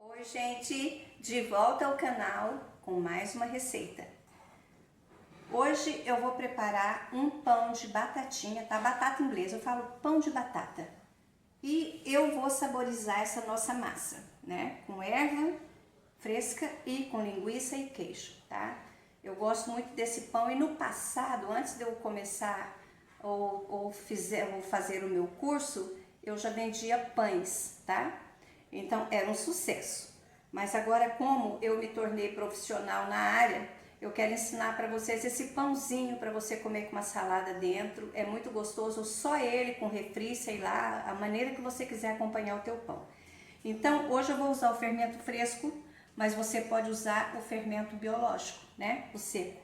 Oi, gente, de volta ao canal com mais uma receita. Hoje eu vou preparar um pão de batatinha, tá? Batata inglesa, eu falo pão de batata. E eu vou saborizar essa nossa massa, né? Com erva fresca e com linguiça e queijo, tá? Eu gosto muito desse pão e no passado, antes de eu começar ou fazer o meu curso, eu já vendia pães, tá? Então era um sucesso. Mas agora, como eu me tornei profissional na área, eu quero ensinar para vocês esse pãozinho para você comer com uma salada dentro. É muito gostoso, só ele com refri, sei lá, a maneira que você quiser acompanhar o teu pão. Então, hoje eu vou usar o fermento fresco, mas você pode usar o fermento biológico, né? O seco.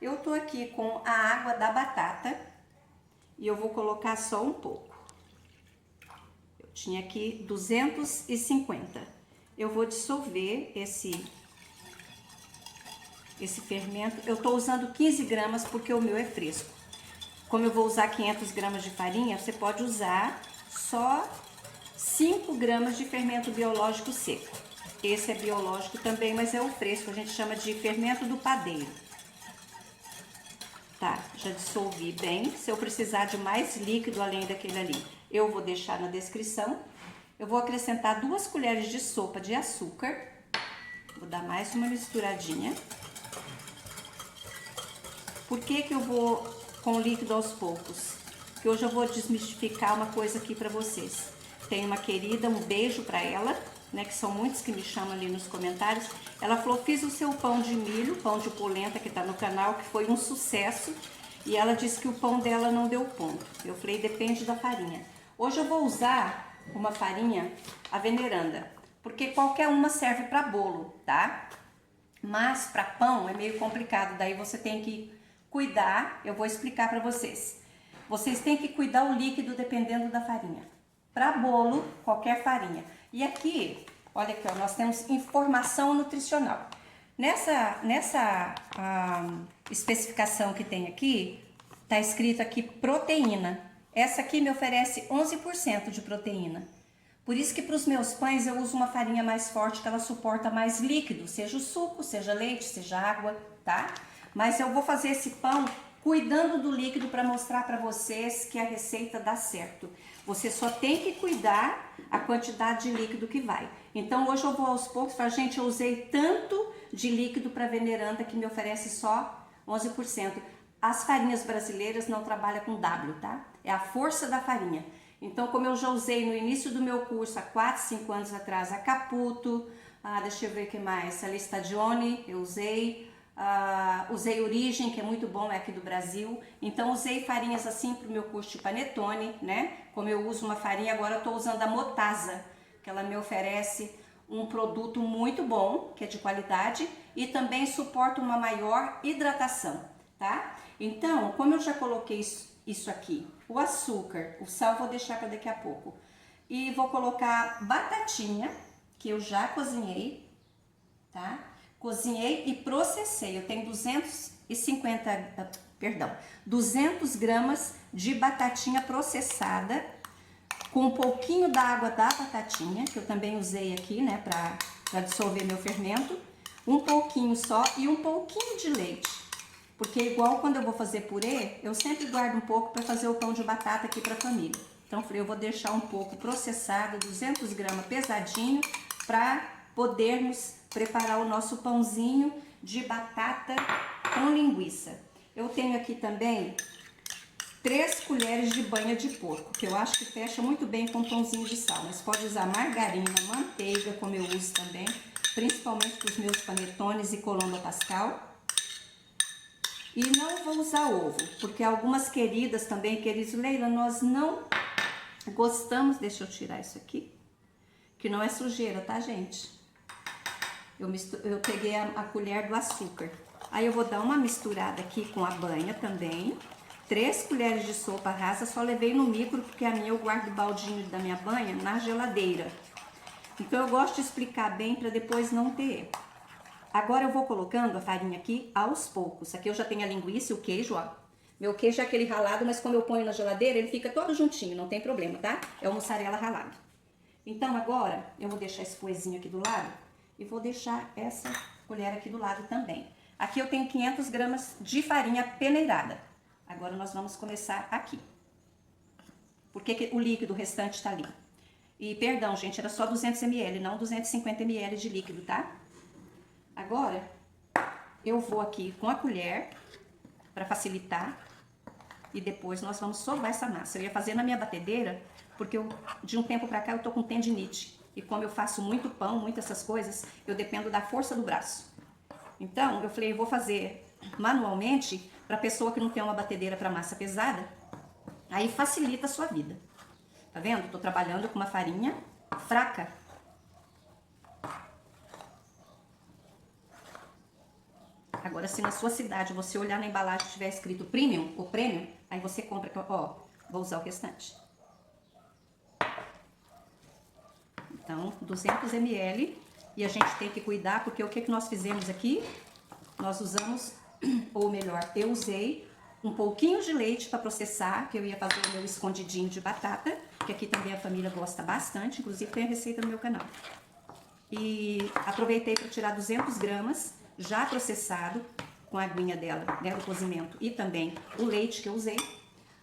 Eu tô aqui com a água da batata e eu vou colocar só um pouco. Eu tinha aqui 250. Eu vou dissolver esse fermento. Eu tô usando 15 gramas porque o meu é fresco. Como eu vou usar 500 gramas de farinha, você pode usar só 5 gramas de fermento biológico seco. Esse é biológico também, mas é o fresco, a gente chama de fermento do padeiro. Tá, já dissolvi bem. Se eu precisar de mais líquido além daquele ali, eu vou deixar na descrição. Eu vou acrescentar 2 colheres de sopa de açúcar. Vou dar mais uma misturadinha. Por que eu vou com o líquido aos poucos? Porque hoje eu vou desmistificar uma coisa aqui pra vocês. Tem uma querida, um beijo pra ela, né? Que são muitos que me chamam ali nos comentários. Ela falou, fiz o seu pão de milho, pão de polenta que tá no canal, que foi um sucesso. E ela disse que o pão dela não deu ponto. Eu falei, depende da farinha. Hoje eu vou usar uma farinha, a veneranda, porque qualquer uma serve para bolo, tá? Mas para pão é meio complicado, daí você tem que cuidar, eu vou explicar para vocês. Vocês têm que cuidar o líquido dependendo da farinha. Para bolo, qualquer farinha. E aqui, olha aqui, ó, nós temos informação nutricional. Nessa especificação que tem aqui, tá escrito aqui proteína. Essa aqui me oferece 11% de proteína. Por isso que para os meus pães eu uso uma farinha mais forte, que ela suporta mais líquido, seja o suco, seja leite, seja água, tá? Mas eu vou fazer esse pão cuidando do líquido para mostrar para vocês que a receita dá certo. Você só tem que cuidar a quantidade de líquido que vai. Então hoje eu vou aos poucos, falar, gente, eu usei tanto de líquido para veneranda que me oferece só 11%. As farinhas brasileiras não trabalham com W, tá? É a força da farinha. Então, como eu já usei no início do meu curso, há 4, 5 anos atrás, a Caputo, deixa eu ver o que mais, a Listagione, eu usei Origem, que é muito bom, é aqui do Brasil. Então, usei farinhas assim para o meu curso de panetone, né? Como eu uso uma farinha, agora eu estou usando a Motasa, que ela me oferece um produto muito bom, que é de qualidade, e também suporta uma maior hidratação, tá? Então, como eu já coloquei isso aqui, o açúcar, o sal vou deixar para daqui a pouco. E vou colocar batatinha, que eu já cozinhei, tá? Cozinhei e processei. Eu tenho 200 gramas de batatinha processada, com um pouquinho da água da batatinha, que eu também usei aqui, né, para dissolver meu fermento. Um pouquinho só e um pouquinho de leite. Porque igual quando eu vou fazer purê, eu sempre guardo um pouco para fazer o pão de batata aqui para a família. Então eu falei, eu vou deixar um pouco processado, 200 gramas pesadinho, para podermos preparar o nosso pãozinho de batata com linguiça. Eu tenho aqui também 3 colheres de banha de porco, que eu acho que fecha muito bem com pãozinho de sal. Mas pode usar margarina, manteiga, como eu uso também, principalmente para os meus panetones e Colombo Pascal. E não vou usar ovo, porque algumas queridas também, queridos, Leila, nós não gostamos, deixa eu tirar isso aqui, que não é sujeira, tá, gente? Eu peguei a colher do açúcar. Aí eu vou dar uma misturada aqui com a banha também. 3 colheres de sopa rasa, só levei no micro, porque a minha eu guardo o baldinho da minha banha na geladeira. Então eu gosto de explicar bem para depois não ter erro. Agora eu vou colocando a farinha aqui aos poucos. Aqui eu já tenho a linguiça e o queijo, ó. Meu queijo é aquele ralado, mas como eu ponho na geladeira, ele fica todo juntinho, não tem problema, tá? É o mussarela ralado. Então agora eu vou deixar esse coisinho aqui do lado e vou deixar essa colher aqui do lado também. Aqui eu tenho 500 gramas de farinha peneirada. Agora nós vamos começar aqui. Porque o líquido restante tá ali. E perdão, gente, era só 200 ml, não 250 ml de líquido, tá? Agora eu vou aqui com a colher para facilitar e depois nós vamos sovar essa massa. Eu ia fazer na minha batedeira, porque de um tempo pra cá eu tô com tendinite. E como eu faço muito pão, muitas essas coisas, eu dependo da força do braço. Então, eu falei, eu vou fazer manualmente para pessoa que não tem uma batedeira para massa pesada. Aí facilita a sua vida. Tá vendo? Tô trabalhando com uma farinha fraca. Agora, se na sua cidade você olhar na embalagem e tiver escrito premium ou premium, aí você compra, ó, vou usar o restante. Então, 200 ml, e a gente tem que cuidar, porque o que nós fizemos aqui? Nós usamos, ou melhor, eu usei um pouquinho de leite para processar, que eu ia fazer o meu escondidinho de batata, que aqui também a família gosta bastante, inclusive tem a receita no meu canal. E aproveitei para tirar 200 gramas, já processado, com a aguinha dela, né, do cozimento, e também o leite que eu usei.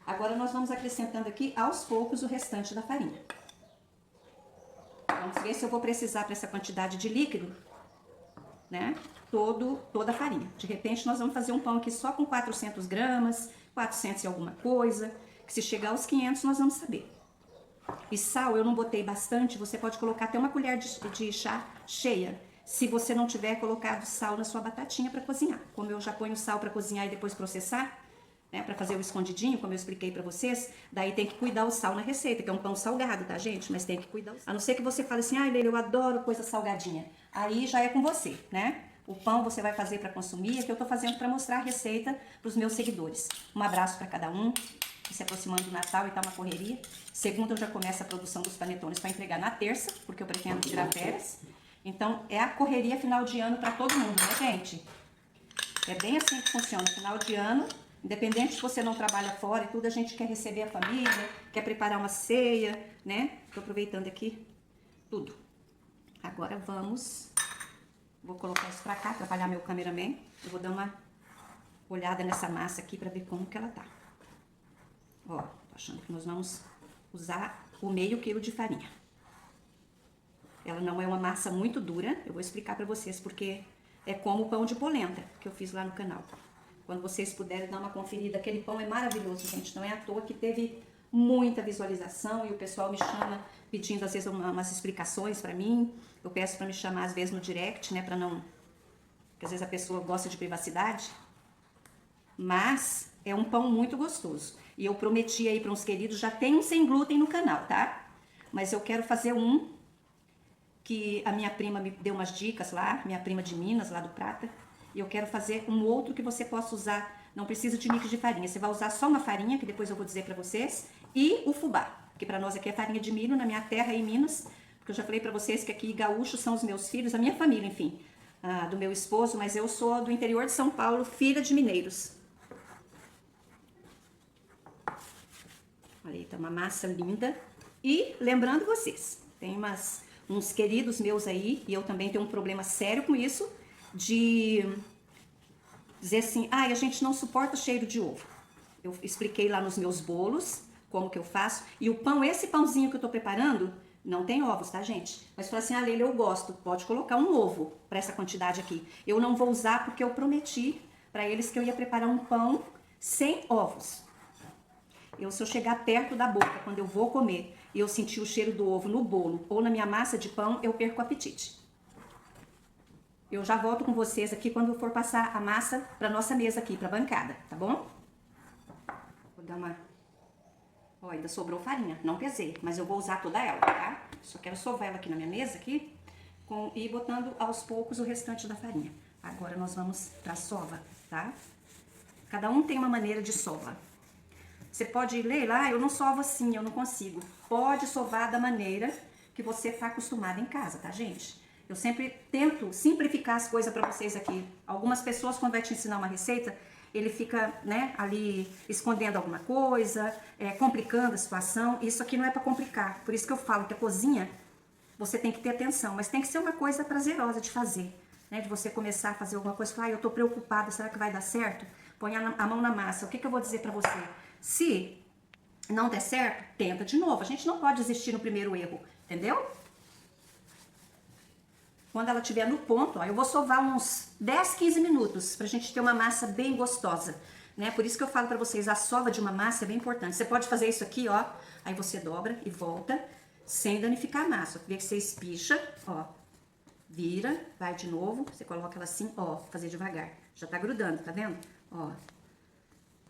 Agora nós vamos acrescentando aqui, aos poucos, o restante da farinha. Vamos ver se eu vou precisar para essa quantidade de líquido, né, toda a farinha. De repente nós vamos fazer um pão aqui só com 400 gramas, 400 e alguma coisa, que se chegar aos 500 nós vamos saber. E sal eu não botei bastante, você pode colocar até uma colher de chá cheia, se você não tiver colocado sal na sua batatinha para cozinhar. Como eu já ponho sal para cozinhar e depois processar, né, para fazer o escondidinho, como eu expliquei para vocês, daí tem que cuidar o sal na receita, que é um pão salgado, tá, gente? Mas tem que cuidar. A não ser que você fale assim, ai, Leila, eu adoro coisa salgadinha. Aí já é com você, né? O pão você vai fazer para consumir, é que eu tô fazendo para mostrar a receita para os meus seguidores. Um abraço para cada um, se aproximando do Natal e tá uma correria. Segunda eu já começo a produção dos panetones para entregar na terça, porque eu pretendo tirar férias. Então é a correria final de ano para todo mundo, né, gente? É bem assim que funciona, final de ano. Independente se você não trabalha fora e tudo, a gente quer receber a família, quer preparar uma ceia, né? Tô aproveitando aqui tudo. Agora vou colocar isso pra cá, atrapalhar meu cameraman. Eu vou dar uma olhada nessa massa aqui pra ver como que ela tá. Ó, tô achando que nós vamos usar o meio quilo de farinha. Ela não é uma massa muito dura, eu vou explicar pra vocês, porque é como o pão de polenta que eu fiz lá no canal. Quando vocês puderem dar uma conferida, aquele pão é maravilhoso, gente. Não é à toa que teve muita visualização e o pessoal me chama pedindo às vezes umas explicações pra mim. Eu peço pra me chamar às vezes no direct, né, pra não... Porque às vezes a pessoa gosta de privacidade. Mas é um pão muito gostoso. E eu prometi aí para uns queridos, já tem um sem glúten no canal, tá? Mas eu quero fazer um que a minha prima me deu umas dicas lá, minha prima de Minas, lá do Prata. E eu quero fazer um outro que você possa usar, não precisa de mix de farinha, você vai usar só uma farinha, que depois eu vou dizer pra vocês, e o fubá, que pra nós aqui é farinha de milho, na minha terra em Minas, porque eu já falei pra vocês que aqui gaúchos são os meus filhos, a minha família, enfim, do meu esposo, mas eu sou do interior de São Paulo, filha de mineiros. Olha aí, tá uma massa linda. E lembrando vocês, tem uns queridos meus aí, e eu também tenho um problema sério com isso, de dizer assim, a gente não suporta o cheiro de ovo. Eu expliquei lá nos meus bolos como que eu faço. E o pão, esse pãozinho que eu tô preparando, não tem ovos, tá, gente? Mas fala assim, Leila, eu gosto, pode colocar um ovo para essa quantidade aqui. Eu não vou usar porque eu prometi para eles que eu ia preparar um pão sem ovos. Se eu chegar perto da boca, quando eu vou comer, e eu sentir o cheiro do ovo no bolo ou na minha massa de pão, eu perco o apetite. Eu já volto com vocês aqui quando eu for passar a massa para nossa mesa aqui, para bancada, tá bom? Vou dar uma... Ó, ainda sobrou farinha, não pesei, mas eu vou usar toda ela, tá? Só quero sovar ela aqui na minha mesa, aqui, e botando aos poucos o restante da farinha. Agora nós vamos pra sova, tá? Cada um tem uma maneira de sova. Você pode ler lá, eu não sovo assim, eu não consigo. Pode sovar da maneira que você está acostumado em casa, tá, gente? Eu sempre tento simplificar as coisas para vocês aqui. Algumas pessoas, quando vai te ensinar uma receita, ele fica, né, ali escondendo alguma coisa, complicando a situação. Isso aqui não é para complicar. Por isso que eu falo que a cozinha você tem que ter atenção, mas tem que ser uma coisa prazerosa de fazer, né? De você começar a fazer alguma coisa e falar, eu tô preocupada, será que vai dar certo? Põe a mão na massa. O que eu vou dizer pra você? Se não der certo, tenta de novo. A gente não pode desistir no primeiro erro, entendeu? Quando ela estiver no ponto, ó, eu vou sovar uns 10, 15 minutos pra gente ter uma massa bem gostosa, né? Por isso que eu falo pra vocês, a sova de uma massa é bem importante. Você pode fazer isso aqui, ó, aí você dobra e volta, sem danificar a massa. Vê que você espicha, ó, vira, vai de novo, você coloca ela assim, ó, fazer devagar. Já tá grudando, tá vendo? Ó,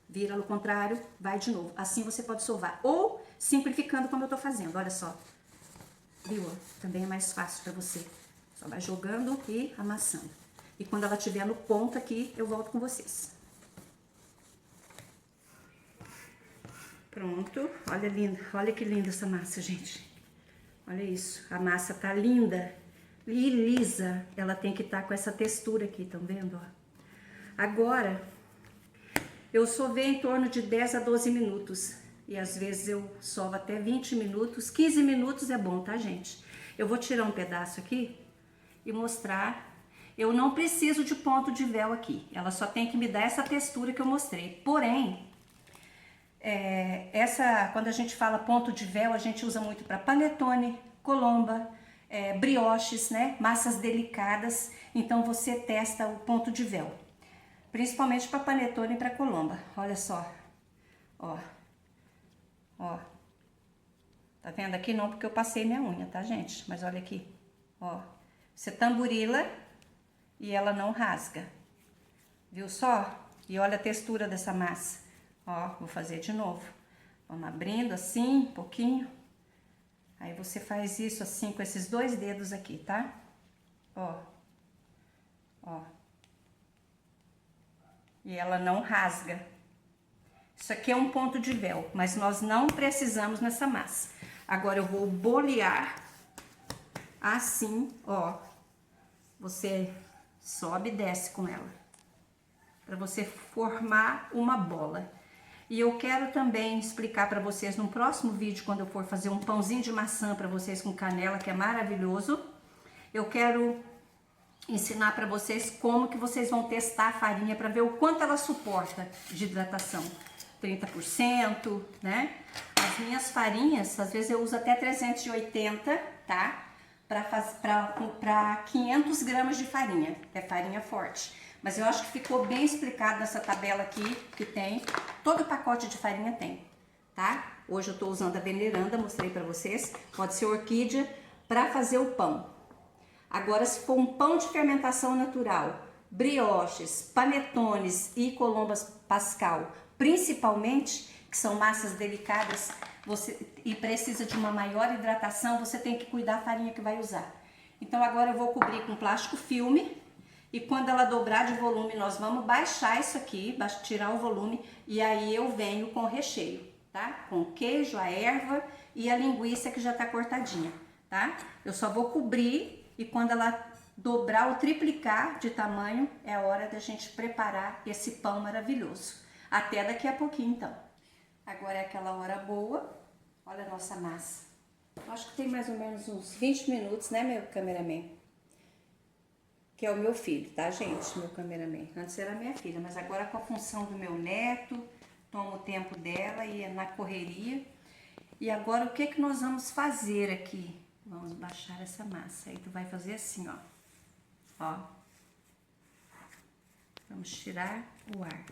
vira ao contrário, vai de novo. Assim você pode sovar. Ou simplificando como eu tô fazendo, olha só. Viu? Também é mais fácil pra você. Só vai jogando e amassando. E quando ela estiver no ponto aqui, eu volto com vocês. Pronto. Olha linda. Olha que linda essa massa, gente. Olha isso. A massa tá linda e lisa. Ela tem que estar com essa textura aqui, estão vendo? Ó. Agora, eu sovei em torno de 10 a 12 minutos. E às vezes eu sovo até 20 minutos. 15 minutos é bom, tá, gente? Eu vou tirar um pedaço aqui e mostrar. Eu não preciso de ponto de véu aqui. Ela só tem que me dar essa textura que eu mostrei. Porém, quando a gente fala ponto de véu, a gente usa muito para panetone, colomba, brioches, né? Massas delicadas. Então você testa o ponto de véu. Principalmente para panetone e para colomba. Olha só. Ó. Ó. Tá vendo? Aqui não, porque eu passei minha unha, tá, gente? Mas olha aqui. Ó. Você tamborila e ela não rasga. Viu só? E olha a textura dessa massa. Ó, vou fazer de novo. Vamos abrindo assim, um pouquinho. Aí você faz isso assim com esses 2 dedos aqui, tá? Ó. Ó. E ela não rasga. Isso aqui é um ponto de véu, mas nós não precisamos nessa massa. Agora eu vou bolear assim, ó. Você sobe e desce com ela, para você formar uma bola. E eu quero também explicar para vocês no próximo vídeo, quando eu for fazer um pãozinho de maçã para vocês com canela, que é maravilhoso. Eu quero ensinar para vocês como que vocês vão testar a farinha para ver o quanto ela suporta de hidratação. 30%, né? As minhas farinhas, às vezes eu uso até 380, tá? Para 500 gramas de farinha, é farinha forte. Mas eu acho que ficou bem explicado nessa tabela aqui, que tem. Todo pacote de farinha tem, tá? Hoje eu tô usando a veneranda, mostrei para vocês. Pode ser orquídea para fazer o pão. Agora, se for um pão de fermentação natural, brioches, panetones e colombas pascal, principalmente, que são massas delicadas, e precisa de uma maior hidratação, você tem que cuidar da farinha que vai usar. Então agora eu vou cobrir com plástico filme, e quando ela dobrar de volume, nós vamos baixar isso aqui, tirar o volume, e aí eu venho com o recheio, tá? Com o queijo, a erva e a linguiça que já tá cortadinha, tá? Eu só vou cobrir, e quando ela dobrar ou triplicar de tamanho, é a hora da gente preparar esse pão maravilhoso. Até daqui a pouquinho, então. Agora é aquela hora boa. Olha a nossa massa. Acho que tem mais ou menos uns 20 minutos, né, meu cameraman? Que é o meu filho, tá, gente? Meu cameraman. Antes era minha filha, mas agora com a função do meu neto, tomo o tempo dela e é na correria. E agora o que que nós vamos fazer aqui? Vamos baixar essa massa. Aí tu vai fazer assim, ó. Ó. Vamos tirar o ar.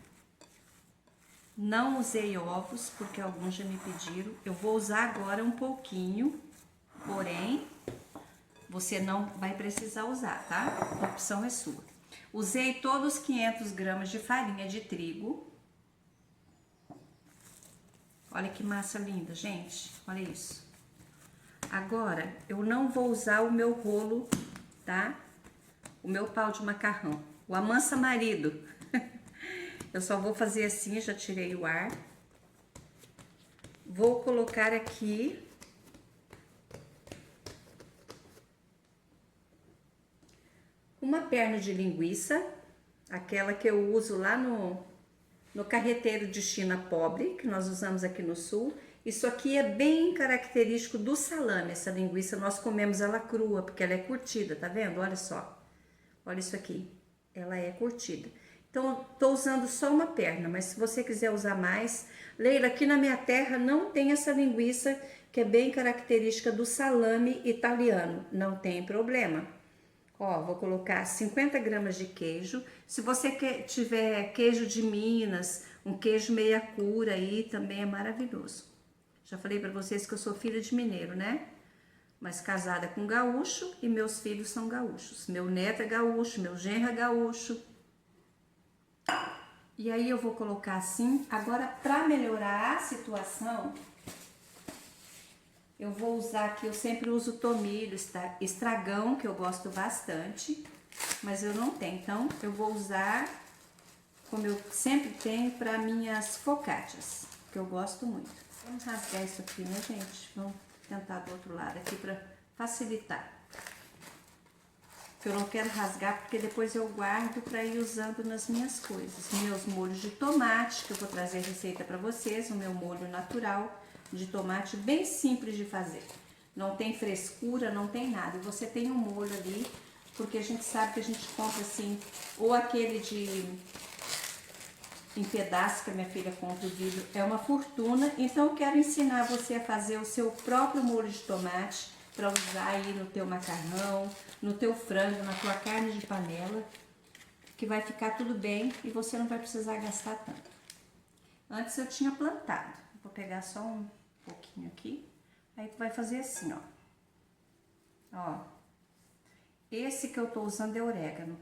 Não usei ovos, porque alguns já me pediram. Eu vou usar agora um pouquinho, porém, você não vai precisar usar, tá? A opção é sua. Usei todos os 500 gramas de farinha de trigo. Olha que massa linda, gente. Olha isso. Agora, eu não vou usar o meu rolo, tá? O meu pau de macarrão. O amansa marido. Eu só vou fazer assim, já tirei o ar. Vou colocar aqui uma perna de linguiça, aquela que eu uso lá no carreteiro de China pobre, que nós usamos aqui no sul, Isso aqui é bem característico do salame, essa linguiça. Nós comemos ela crua, porque ela é curtida, tá vendo? Olha só. Olha isso aqui. Ela é curtida. Então, tô usando só uma perna, mas se você quiser usar mais... Leila, aqui na minha terra não tem essa linguiça que é bem característica do salame italiano. Não tem problema. Ó, vou colocar 50 gramas de queijo. Se você tiver queijo de Minas, um queijo meia cura aí, também é maravilhoso. Já falei pra vocês que eu sou filha de mineiro, né? Mas casada com gaúcho e meus filhos são gaúchos. Meu neto é gaúcho, meu genro é gaúcho. E aí eu vou colocar assim. Agora, pra melhorar a situação, eu vou usar aqui, eu sempre uso tomilho, estragão, que eu gosto bastante, mas eu não tenho. Então, eu vou usar, como eu sempre tenho, para minhas focaccias, que eu gosto muito. Vamos rasgar isso aqui, né, gente? Vamos tentar do outro lado aqui para facilitar. Eu não quero rasgar porque depois eu guardo para ir usando nas minhas coisas. Meus molhos de tomate, que eu vou trazer receita para vocês, o meu molho natural de tomate, bem simples de fazer. Não tem frescura, não tem nada. E você tem um molho ali, porque a gente sabe que a gente compra assim, ou aquele em pedaço que a minha filha compra o vidro, é uma fortuna. Então eu quero ensinar você a fazer o seu próprio molho de tomate para usar aí no teu macarrão, no teu frango, na tua carne de panela, que vai ficar tudo bem e você não vai precisar gastar tanto. Antes eu tinha plantado. Vou pegar só um pouquinho aqui. Aí tu vai fazer assim, ó. Ó. Esse que eu tô usando é orégano.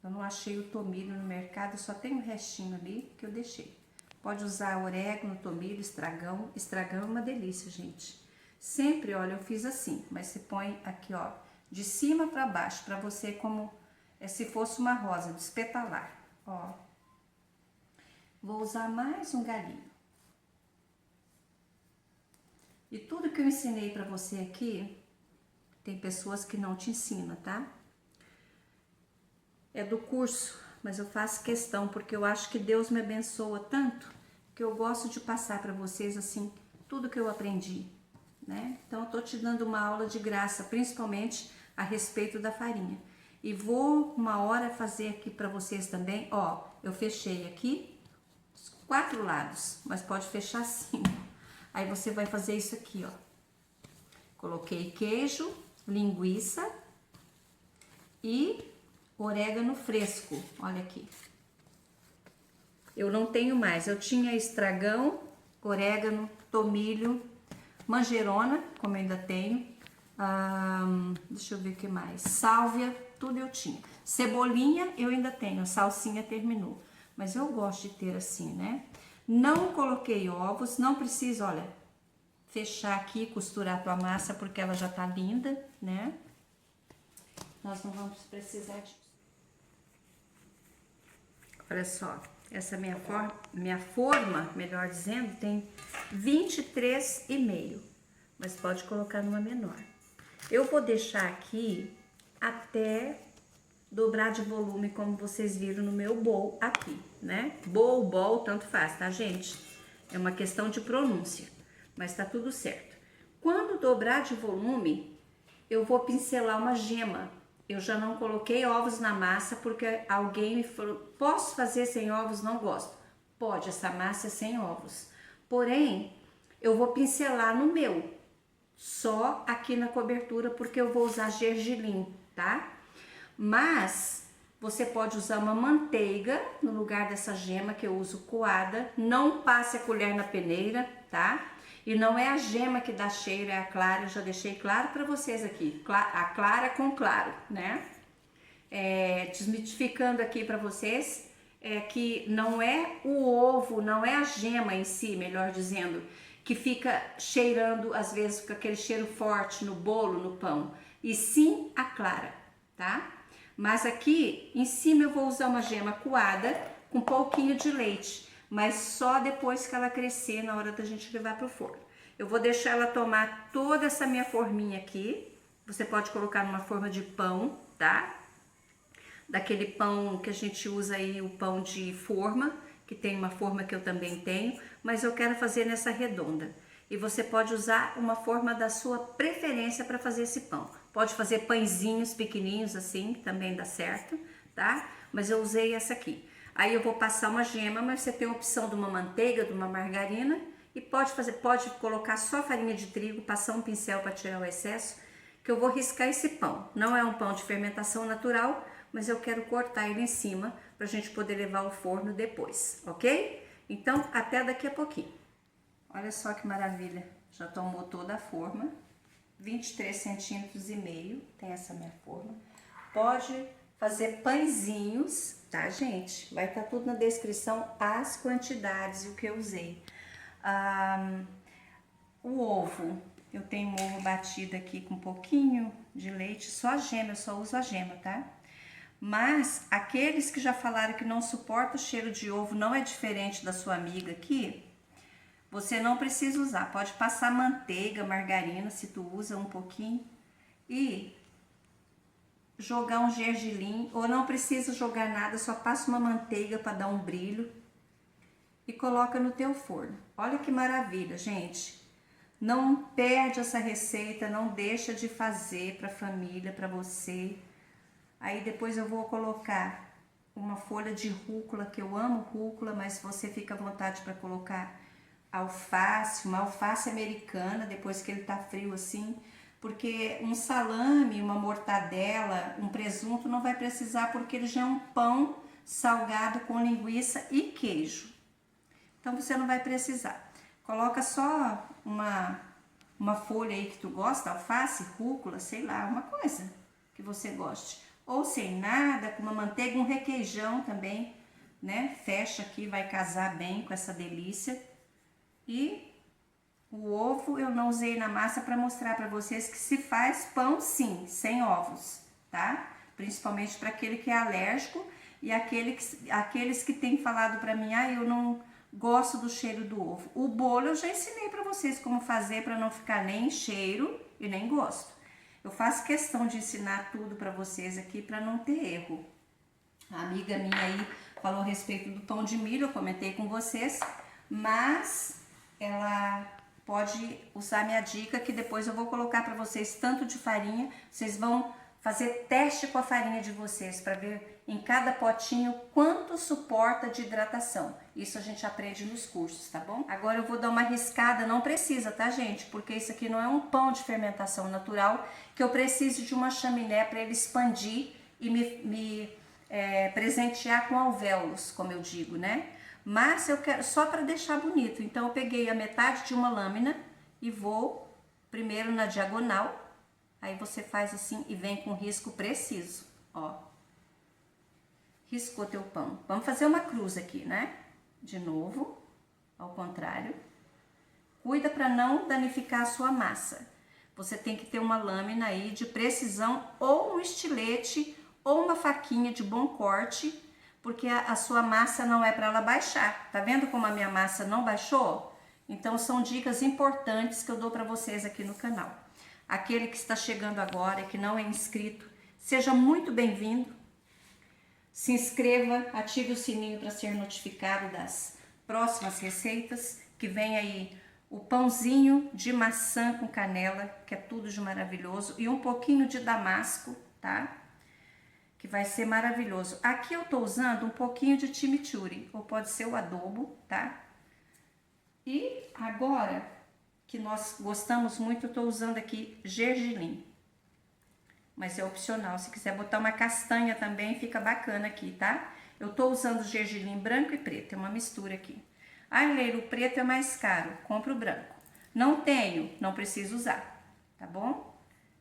Eu não achei o tomilho no mercado, só tem um restinho ali que eu deixei. Pode usar orégano, tomilho, estragão. Estragão é uma delícia, gente. Sempre, olha, eu fiz assim, mas você põe aqui, ó, de cima pra baixo, pra você como se fosse uma rosa, despetalar, ó. Vou usar mais um galinho. E tudo que eu ensinei pra você aqui, tem pessoas que não te ensinam, tá? É do curso, mas eu faço questão, porque eu acho que Deus me abençoa tanto, que eu gosto de passar pra vocês, assim, tudo que eu aprendi, né? Então, eu tô te dando uma aula de graça, principalmente a respeito da farinha. E vou uma hora fazer aqui pra vocês também, ó, eu fechei aqui os 4 lados, mas pode fechar 5. Aí você vai fazer isso aqui, ó. Coloquei queijo, linguiça e orégano fresco, olha aqui. Eu não tenho mais, eu tinha estragão, orégano, tomilho, manjerona, como eu ainda tenho, deixa eu ver o que mais, sálvia, tudo eu tinha. Cebolinha eu ainda tenho, a salsinha terminou, mas eu gosto de ter assim, né? Não coloquei ovos, não precisa, olha, fechar aqui, costurar a tua massa porque ela já tá linda, né? Nós não vamos precisar disso. Olha só, essa minha forma, melhor dizendo, tem 23,5, mas pode colocar numa menor. Eu vou deixar aqui até dobrar de volume, como vocês viram no meu bowl aqui, né? Bowl, tanto faz, tá, gente? É uma questão de pronúncia, mas tá tudo certo. Quando dobrar de volume, eu vou pincelar uma gema. Eu já não coloquei ovos na massa, porque alguém me falou, posso fazer sem ovos? Não gosto. Pode, essa massa é sem ovos. Porém, eu vou pincelar no meu, só aqui na cobertura, porque eu vou usar gergelim, tá? Mas você pode usar uma manteiga no lugar dessa gema que eu uso coada. Não passe a colher na peneira, tá? E não é a gema que dá cheiro, é a clara. Eu já deixei claro para vocês aqui. A clara com claro, né? Desmitificando aqui para vocês, que não é o ovo, não é a gema em si, melhor dizendo, que fica cheirando, às vezes, com aquele cheiro forte no bolo, no pão. E sim a clara, tá? Mas aqui em cima eu vou usar uma gema coada com um pouquinho de leite, mas só depois que ela crescer, na hora da gente levar pro forno. Eu vou deixar ela tomar toda essa minha forminha aqui. Você pode colocar numa forma de pão, tá? Daquele pão que a gente usa aí, o pão de forma, que tem uma forma que eu também tenho, mas eu quero fazer nessa redonda. E você pode usar uma forma da sua preferência para fazer esse pão. Pode fazer pãezinhos pequenininhos assim, também dá certo, tá? Mas eu usei essa aqui. Aí eu vou passar uma gema, mas você tem a opção de uma manteiga, de uma margarina, e pode colocar só farinha de trigo, passar um pincel para tirar o excesso, que eu vou riscar esse pão. Não é um pão de fermentação natural, mas eu quero cortar ele em cima para a gente poder levar ao forno depois, ok? Então, até daqui a pouquinho. Olha só que maravilha, já tomou toda a forma, 23 centímetros e meio, tem essa minha forma. Pode fazer pãezinhos, tá, gente? Vai estar tudo na descrição, as quantidades e o que eu usei. O ovo, eu tenho um ovo batido aqui com um pouquinho de leite, só a gema, eu só uso a gema, tá? Mas aqueles que já falaram que não suportam o cheiro de ovo, não é diferente da sua amiga aqui, você não precisa usar, pode passar manteiga, margarina, se tu usa um pouquinho, e jogar um gergelim, ou não precisa jogar nada, só passa uma manteiga para dar um brilho e coloca no teu forno. Olha que maravilha, gente. Não perde essa receita, não deixa de fazer para a família, para você. Aí depois eu vou colocar uma folha de rúcula, que eu amo rúcula, mas você fica à vontade para colocar alface, uma alface americana, depois que ele tá frio assim, porque um salame, uma mortadela, um presunto não vai precisar, porque ele já é um pão salgado com linguiça e queijo. Então você não vai precisar. Coloca só uma folha aí que tu gosta, alface, rúcula, sei lá, uma coisa que você goste. Ou sem nada, com uma manteiga, um requeijão também, né? Fecha aqui, vai casar bem com essa delícia. E o ovo eu não usei na massa para mostrar para vocês que se faz pão sim, sem ovos, tá? Principalmente para aquele que é alérgico e aqueles que têm falado para mim, eu não gosto do cheiro do ovo. O bolo eu já ensinei para vocês como fazer para não ficar nem cheiro e nem gosto. Eu faço questão de ensinar tudo para vocês aqui para não ter erro. A amiga minha aí falou a respeito do pão de milho, eu comentei com vocês, mas ela pode usar minha dica que depois eu vou colocar para vocês tanto de farinha, vocês vão fazer teste com a farinha de vocês para ver em cada potinho quanto suporta de hidratação. Isso a gente aprende nos cursos, tá bom? Agora eu vou dar uma riscada, não precisa, tá, gente? Porque isso aqui não é um pão de fermentação natural que eu preciso de uma chaminé para ele expandir e me presentear com alvéolos, como eu digo, né? Mas eu quero só para deixar bonito, então eu peguei a metade de uma lâmina e vou primeiro na diagonal, aí você faz assim e vem com risco preciso, ó. Riscou teu pão. Vamos fazer uma cruz aqui, né? De novo, ao contrário. Cuida para não danificar a sua massa. Você tem que ter uma lâmina aí de precisão, ou um estilete, ou uma faquinha de bom corte, porque a sua massa não é para ela baixar. Tá vendo como a minha massa não baixou? Então são dicas importantes que eu dou para vocês aqui no canal. Aquele que está chegando agora e que não é inscrito, seja muito bem-vindo. Se inscreva, ative o sininho para ser notificado das próximas receitas, que vem aí o pãozinho de maçã com canela, que é tudo de maravilhoso, e um pouquinho de damasco, tá? Que vai ser maravilhoso. Aqui eu tô usando um pouquinho de chimichurri, ou pode ser o adobo, tá? E agora, que nós gostamos muito, eu tô usando aqui gergelim. Mas é opcional, se quiser botar uma castanha também, fica bacana aqui, tá? Eu tô usando gergelim branco e preto, é uma mistura aqui. Leila, o preto é mais caro, compra o branco. Não tenho, não preciso usar, tá bom?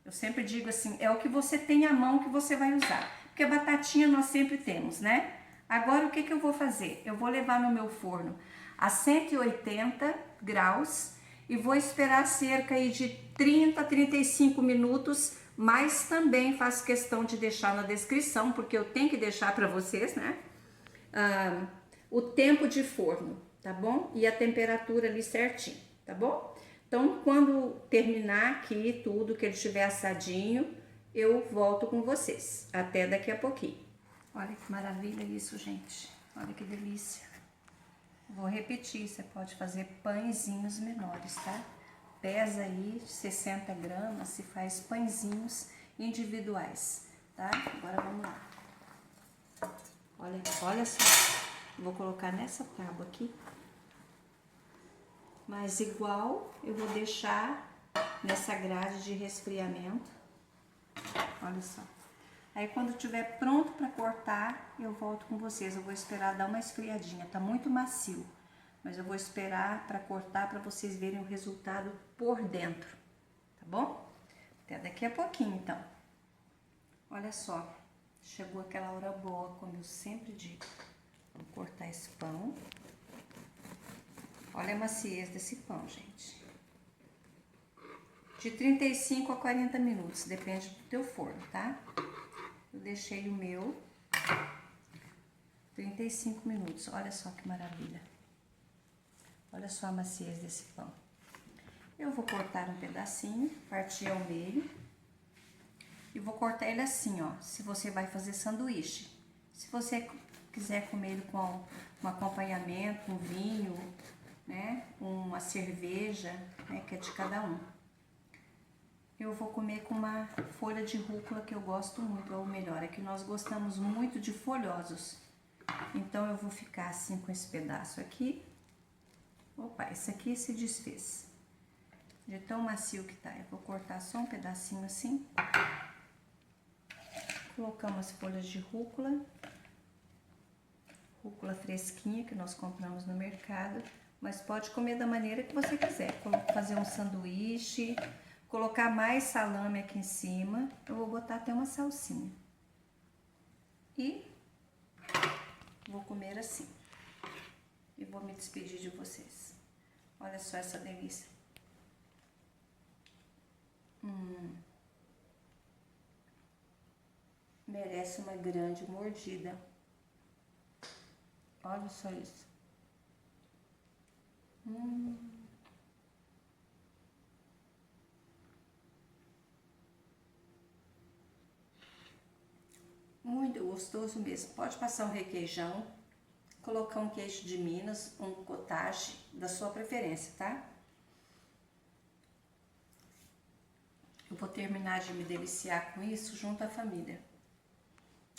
Eu sempre digo assim, é o que você tem à mão que você vai usar. Porque a batatinha nós sempre temos, né? Agora o que eu vou fazer? Eu vou levar no meu forno a 180 graus e vou esperar cerca aí de 30 a 35 minutos, mas também faço questão de deixar na descrição, porque eu tenho que deixar para vocês, né? O tempo de forno, tá bom? E a temperatura ali certinho, tá bom? Então, quando terminar aqui tudo, que ele estiver assadinho, eu volto com vocês. Até daqui a pouquinho. Olha que maravilha isso, gente. Olha que delícia. Vou repetir, você pode fazer pãezinhos menores, tá? Pesa aí 60 gramas, se faz pãezinhos individuais, tá? Agora vamos lá. Olha só, vou colocar nessa tábua aqui. Mas igual eu vou deixar nessa grade de resfriamento. Olha só. Aí quando estiver pronto para cortar, eu volto com vocês. Eu vou esperar dar uma esfriadinha, tá muito macio. Mas eu vou esperar para cortar para vocês verem o resultado por dentro, tá bom? Até daqui a pouquinho, então. Olha só, chegou aquela hora boa, como eu sempre digo. Vou cortar esse pão. Olha a maciez desse pão, gente. De 35 a 40 minutos, depende do teu forno, tá? Eu deixei o meu 35 minutos. Olha só que maravilha. Olha só a maciez desse pão. Eu vou cortar um pedacinho, partir ao meio. E vou cortar ele assim, ó. Se você vai fazer sanduíche. Se você quiser comer ele com um acompanhamento, um vinho, né? Uma cerveja, né? Que é de cada um. Eu vou comer com uma folha de rúcula que eu gosto muito, ou melhor, é que nós gostamos muito de folhosos. Então eu vou ficar assim com esse pedaço aqui. Opa, esse aqui se desfez. De tão macio que tá. Eu vou cortar só um pedacinho assim. Colocamos as folhas de rúcula. Rúcula fresquinha que nós compramos no mercado. Mas pode comer da maneira que você quiser. Fazer um sanduíche. Colocar mais salame aqui em cima. Eu vou botar até uma salsinha. E vou comer assim. E vou me despedir de vocês. Olha só essa delícia. Merece uma grande mordida. Olha só isso. Muito gostoso mesmo. Pode passar um requeijão, colocar um queijo de Minas, um cottage da sua preferência, tá? Eu vou terminar de me deliciar com isso junto à família.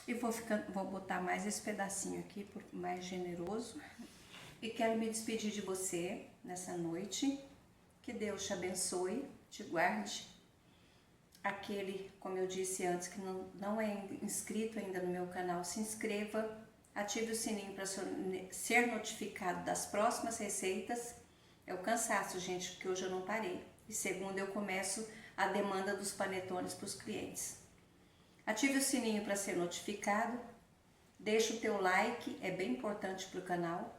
E vou botar mais esse pedacinho aqui, mais generoso. E quero me despedir de você nessa noite. Que Deus te abençoe, te guarde. Aquele, como eu disse antes, que não é inscrito ainda no meu canal, se inscreva, ative o sininho para ser notificado das próximas receitas. É o cansaço, gente, porque hoje eu não parei. E segunda eu começo a demanda dos panetones para os clientes. Ative o sininho para ser notificado, deixa o teu like, é bem importante para o canal.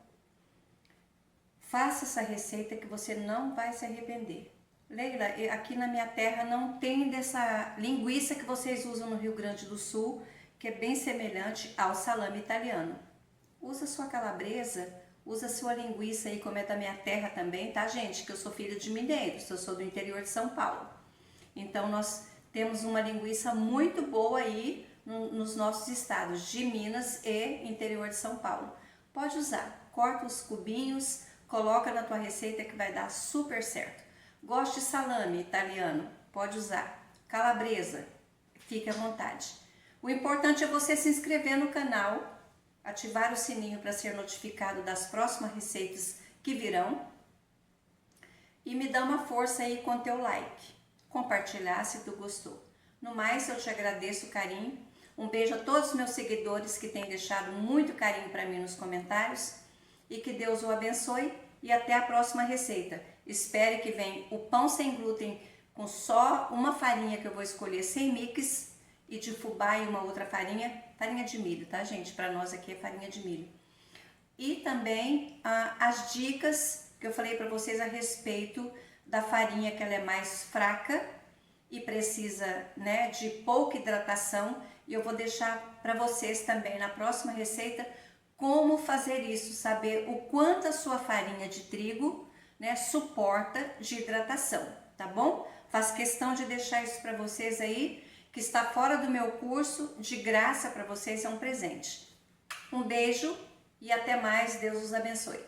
Faça essa receita que você não vai se arrepender. Leila, aqui na minha terra não tem dessa linguiça que vocês usam no Rio Grande do Sul, que é bem semelhante ao salame italiano. Usa sua calabresa, usa sua linguiça aí, como é da minha terra também, tá, gente? Que eu sou filha de mineiros, eu sou do interior de São Paulo. Então, nós temos uma linguiça muito boa aí nos nossos estados de Minas e interior de São Paulo. Pode usar, corta os cubinhos, coloca na tua receita que vai dar super certo. Gosta de salame italiano? Pode usar. Calabresa, fique à vontade. O importante é você se inscrever no canal, ativar o sininho para ser notificado das próximas receitas que virão e me dar uma força aí com teu like. Compartilhar se tu gostou. No mais, eu te agradeço o carinho. Um beijo a todos os meus seguidores que têm deixado muito carinho para mim nos comentários e que Deus o abençoe e até a próxima receita. Espere que venha o pão sem glúten com só uma farinha que eu vou escolher sem mix e de fubá e uma outra farinha de milho, tá, gente? Para nós aqui é farinha de milho. E também as dicas que eu falei para vocês a respeito da farinha, que ela é mais fraca e precisa, né, de pouca hidratação. E eu vou deixar para vocês também na próxima receita como fazer isso, saber o quanto a sua farinha de trigo, né, suporta de hidratação, tá bom? Faço questão de deixar isso para vocês aí, que está fora do meu curso, de graça para vocês, é um presente. Um beijo e até mais, Deus os abençoe.